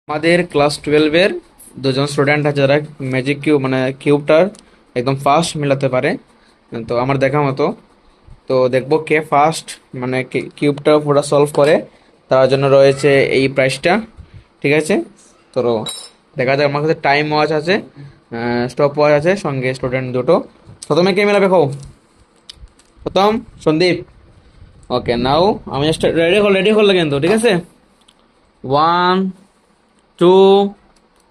আমাদের ক্লাস 12-এর দুজন স্টুডেন্ট আছে যারা ম্যাজিক কিউব মানে কিউবটার একদম ফার্স্ট মিলাতে পারে। তো আমার দেখা মতো তো দেখবো কে ফার্স্ট মানে কিউবটা পুরো সলভ করে, তার জন্য রয়েছে এই প্রাইসটা। ঠিক আছে, তো দেখা যাক। আমার কাছে টাইম ওয়াচ আছে, স্টপ ওয়াচ আছে, সঙ্গে স্টুডেন্ট দুটো। প্রথমে কে মেলাবে কও? প্রথম সন্দীপ। ওকে, নাও আমি জাস্ট রেডি করলে কিন্তু ঠিক আছে। 1, 2,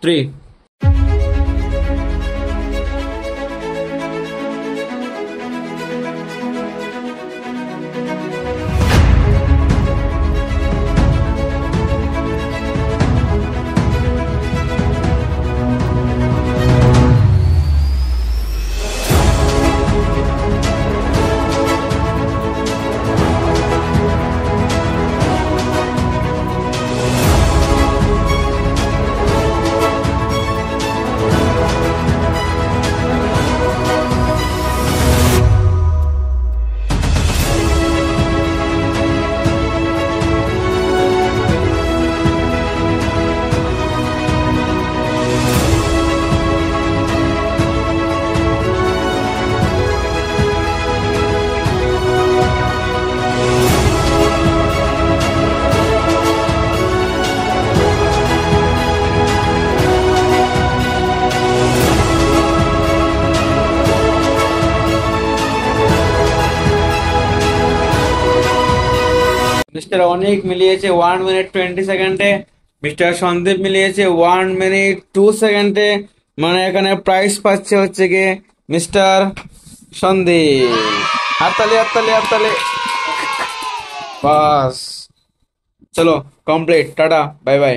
3। মিস্টার অনিক মিলিয়েছে 1 মিনিট 20 সেকেন্ডে, মিস্টার সন্দীপ মিলিয়েছে 1 মিনিট 2 সেকেন্ডে। মানে এখানে প্রাইস পাচ্ছে হচ্ছে গিয়ে মিস্টার সন্দীপ। হাততালি হাততালি হাততালি। বাস, চলো কমপ্লিট, টাটা বাই বাই।